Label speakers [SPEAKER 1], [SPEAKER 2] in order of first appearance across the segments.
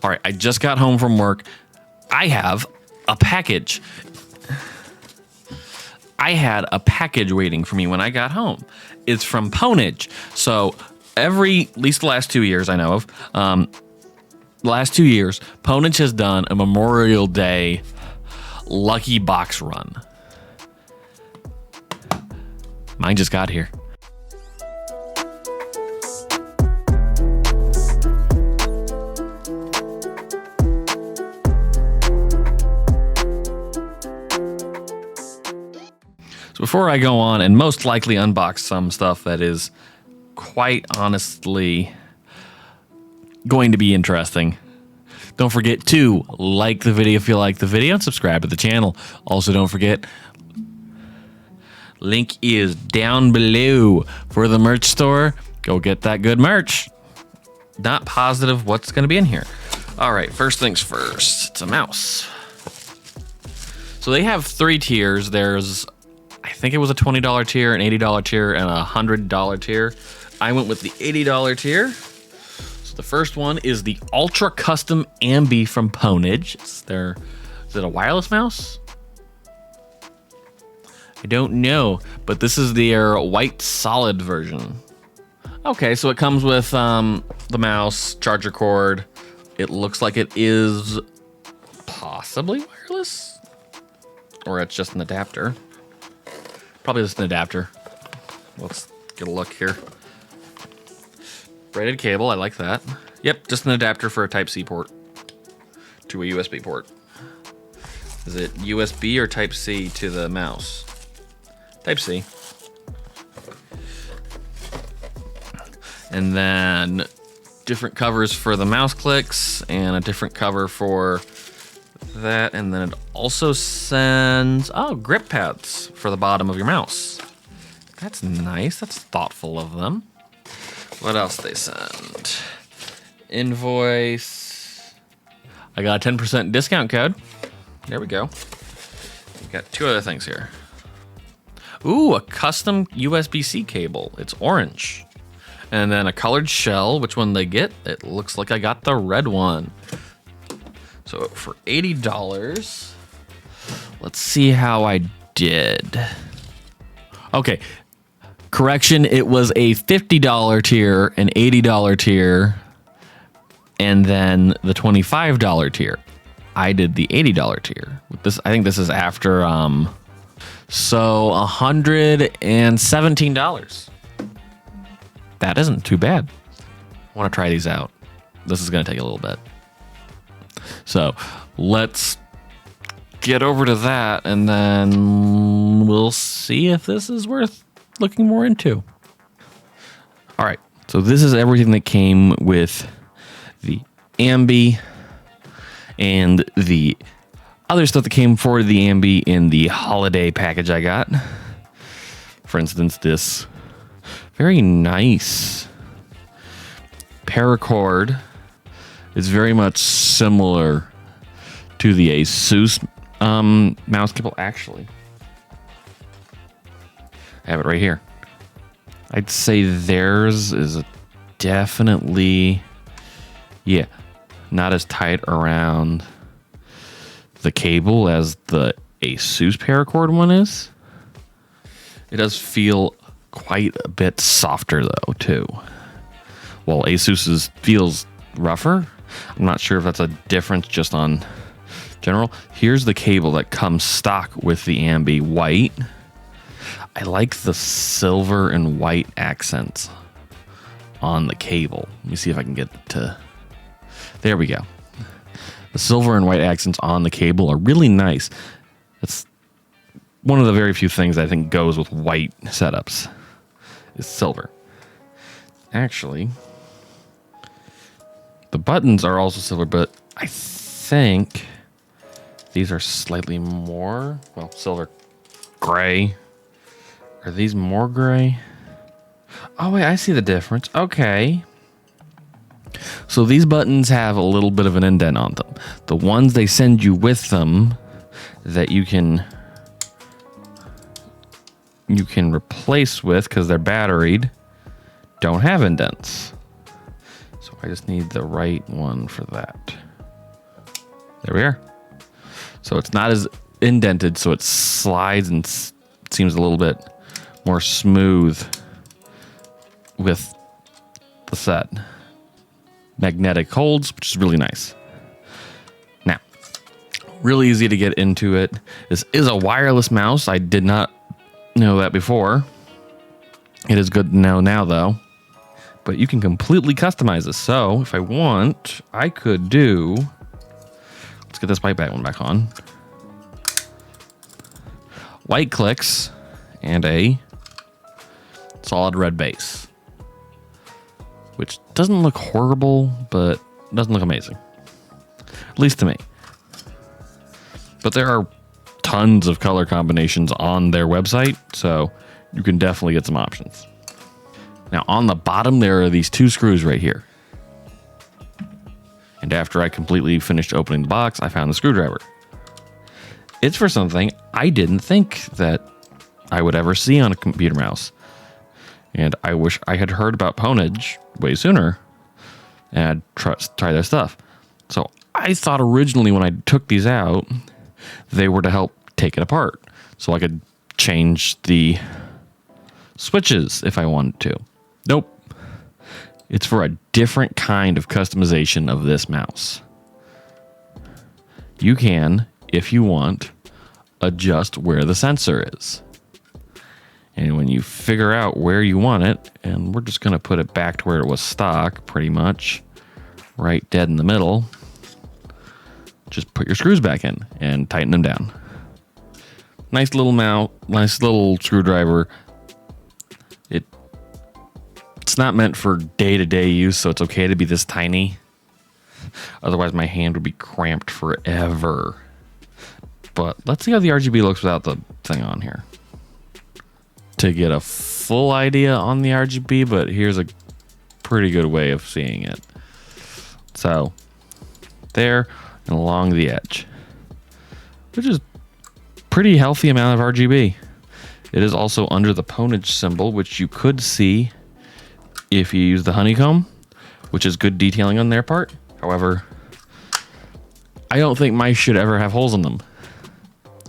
[SPEAKER 1] All right, I just got home from work. I have a package. I had a package waiting for me when I got home. It's from Pwnage. So at least the last 2 years I know of, the last 2 years, Pwnage has done a Memorial Day lucky box run. Mine just got here. So before I go on and most likely unbox some stuff that is quite honestly going to be interesting, don't forget to like the video if you like the video and subscribe to the channel. Also, don't forget, link is down below for the merch store. Go get that good merch. Not positive what's going to be in here. All right, first things first. It's a mouse. So they have 3 tiers. There's, I think it was a $20 tier, an $80 tier, and a $100 tier. I went with the $80 tier. So the first one is the Ultra Custom Ambi from Pwnage. Is it a wireless mouse? I don't know, but this is their white solid version. Okay, so it comes with the mouse, charger cord. It looks like it is possibly wireless, or it's just an adapter. Probably just an adapter. Let's get a look here. Braided cable, I like that. Yep, just an adapter for a Type-C port to a USB port. Is it USB or Type-C to the mouse? Type-C. And then different covers for the mouse clicks and a different cover for that. And then it also sends, grip pads for the bottom of your mouse. That's nice. That's thoughtful of them. What else they send? Invoice. I got a 10% discount code. There we go. We've got 2 other things here. Ooh, a custom USB-C cable. It's orange. And then a colored shell. Which one they get? It looks like I got the red one. So for $80, let's see how I did. Okay, correction, it was a $50 tier, an $80 tier, and then the $25 tier. I did the $80 tier. I think this is after, so $117. That isn't too bad. I want to try these out. This is going to take a little bit. So let's get over to that, and then we'll see if this is worth looking more into. All right, so this is everything that came with the Ambi and the other stuff that came for the Ambi in the holiday package I got. For instance, this very nice paracord. It's very much similar to the Asus mouse cable. Actually, I have it right here. I'd say theirs is definitely, yeah, not as tight around the cable as the Asus paracord one is. It does feel quite a bit softer though, too. While Asus's feels rougher. I'm not sure if that's a difference just on general. Here's the cable that comes stock with the Ambi white. I like the silver and white accents on the cable. Let me see if I can get it to... There we go. The silver and white accents on the cable are really nice. It's one of the very few things I think goes with white setups is silver. Actually, the buttons are also silver, but I think these are slightly more, well, silver gray. Are these more gray? Oh, wait, I see the difference. Okay. So these buttons have a little bit of an indent on them. The ones they send you with them that you can replace with, because they're batteried, don't have indents. So I just need the right one for that. There we are. So it's not as indented, so it slides and seems a little bit more smooth with the set. Magnetic holds, which is really nice. Now, really easy to get into it. This is a wireless mouse. I did not know that before. It is good to know now, though. But you can completely customize this. So if I want, I could do... Let's get this white one back on. White clicks and a solid red base. Which doesn't look horrible, but doesn't look amazing. At least to me. But there are tons of color combinations on their website, so you can definitely get some options. Now on the bottom, there are these two screws right here. And after I completely finished opening the box, I found the screwdriver. It's for something I didn't think that I would ever see on a computer mouse. And I wish I had heard about Pwnage way sooner and try their stuff. So I thought originally when I took these out, they were to help take it apart. So I could change the switches if I wanted to. Nope. It's for a different kind of customization of this mouse. You can, if you want, adjust where the sensor is. And when you figure out where you want it, and we're just going to put it back to where it was stock, pretty much, right dead in the middle, just put your screws back in and tighten them down. Nice little mount, nice little screwdriver. It's not meant for day-to-day use, so it's okay to be this tiny. Otherwise, my hand would be cramped forever. But let's see how the RGB looks without the thing on here. To get a full idea on the RGB, but here's a pretty good way of seeing it. So, there and along the edge. Which is pretty healthy amount of RGB. It is also under the Pwnage symbol, which you could see if you use the honeycomb, which is good detailing on their part. However, I don't think mice should ever have holes in them.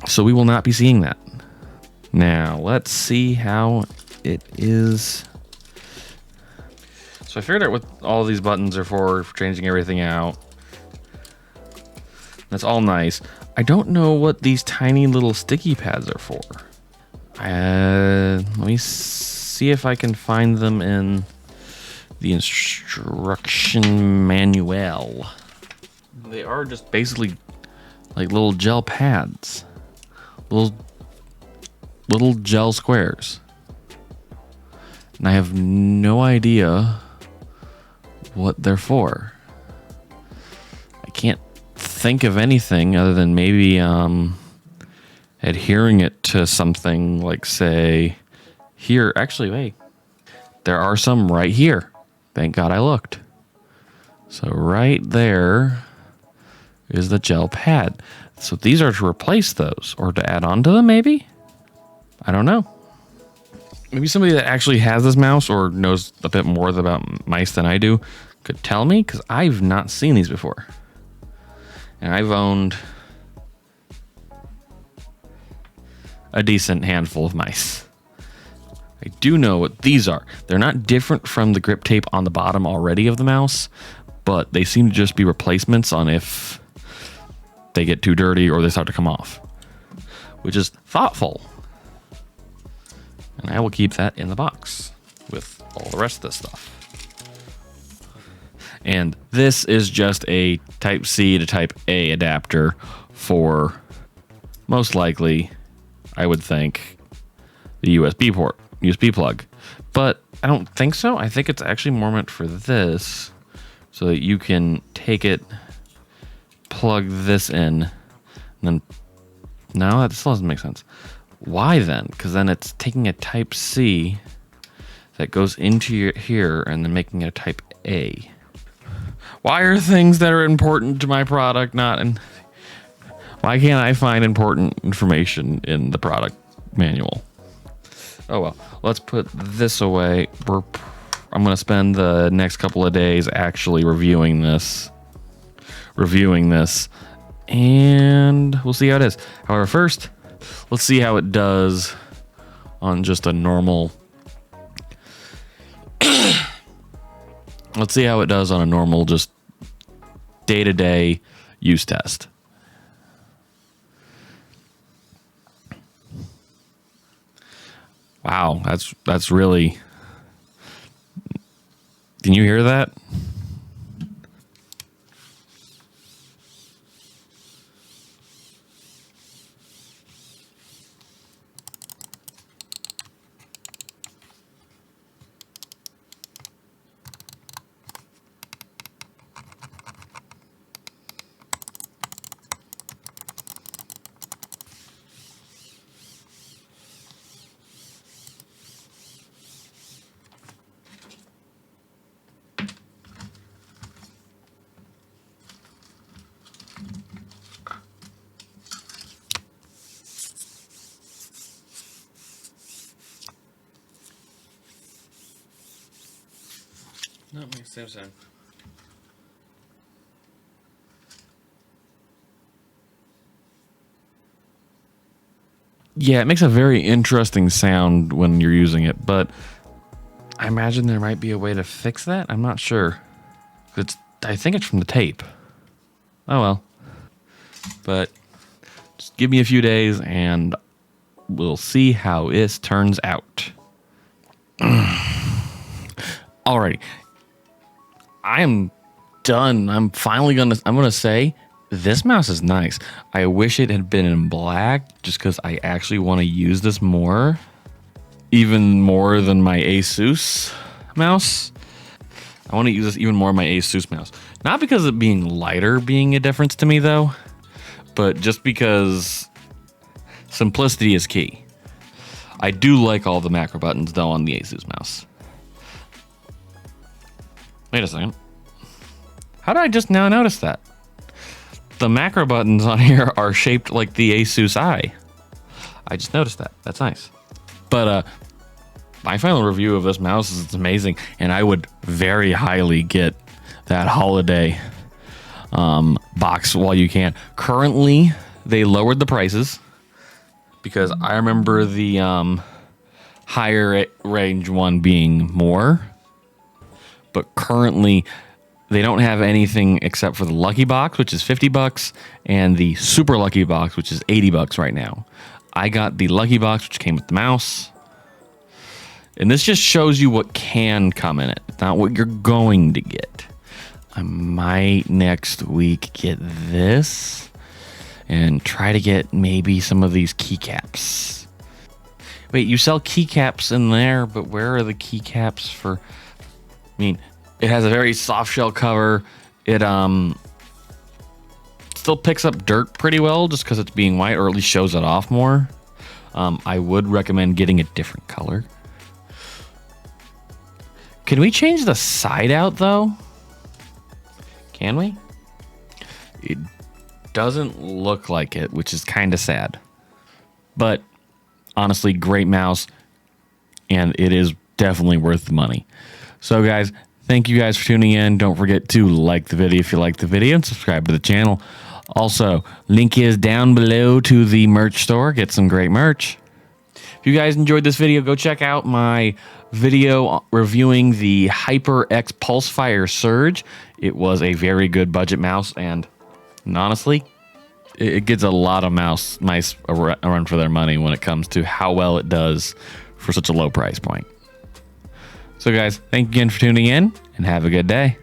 [SPEAKER 1] So we will not be seeing that. Now, let's see how it is. So I figured out what all these buttons are for changing everything out. That's all nice. I don't know what these tiny little sticky pads are for. Let me see if I can find them in the instruction manual. They are just basically like little gel pads. Little gel squares. And I have no idea what they're for. I can't think of anything other than maybe adhering it to something like, say, here. Actually, wait. There are some right here. Thank God I looked. So right there is the gel pad. So these are to replace those or to add on to them, maybe? I don't know. Maybe somebody that actually has this mouse or knows a bit more about mice than I do could tell me, because I've not seen these before. And I've owned a decent handful of mice. I do know what these are. They're not different from the grip tape on the bottom already of the mouse, but they seem to just be replacements on if they get too dirty or they start to come off, which is thoughtful. And I will keep that in the box with all the rest of this stuff. And this is just a Type C to Type A adapter for, most likely, I would think, the USB port, USB plug. But I don't think so. I think it's actually more meant for this, so that you can take it, plug this in, and then... No, that still doesn't make sense. Why then? Because then it's taking a Type C that goes into your here and then making it a Type A. Why are things that are important to my product not in... Why can't I find important information in the product manual? Oh well, let's put this away. I'm going to spend the next couple of days actually reviewing this, and we'll see how it is. However, first, let's see how it does on just a normal. Let's see how it does on a normal, just day-to-day use test. Wow, that's really. Can you hear that? No, it makes no sense. Yeah, it makes a very interesting sound when you're using it, but I imagine there might be a way to fix that. I'm not sure. I think it's from the tape. Oh well. But just give me a few days and we'll see how this turns out. Alrighty. I am done. I'm gonna say this mouse is nice. I wish it had been in black just because I actually want to use this more. Even more than my Asus mouse. I want to use this even more than my Asus mouse. Not because of being lighter being a difference to me though, but just because simplicity is key. I do like all the macro buttons though on the Asus mouse. Wait a second. How did I just now notice that? The macro buttons on here are shaped like the Asus Eye. I just noticed that. That's nice. But my final review of this mouse is it's amazing, and I would very highly get that holiday box while you can. Currently, they lowered the prices because I remember the higher range one being more. But currently, they don't have anything except for the Lucky Box, which is $50, and the Super Lucky Box, which is $80 right now. I got the Lucky Box, which came with the mouse. And this just shows you what can come in it, not what you're going to get. I might next week get this and try to get maybe some of these keycaps. Wait, you sell keycaps in there, but where are the keycaps for... I mean, it has a very soft shell cover. It still picks up dirt pretty well just because it's being white, or at least shows it off more. I would recommend getting a different color. Can we change the side out though? Can we? It doesn't look like it, which is kind of sad. But honestly, great mouse, and it is definitely worth the money. So guys, thank you guys for tuning in. Don't forget to like the video if you like the video and subscribe to the channel. Also, link is down below to the merch store. Get some great merch. If you guys enjoyed this video, go check out my video reviewing the HyperX Pulsefire Surge. It was a very good budget mouse, and honestly, it gets a lot of mice a run for their money when it comes to how well it does for such a low price point. So guys, thank you again for tuning in, and have a good day.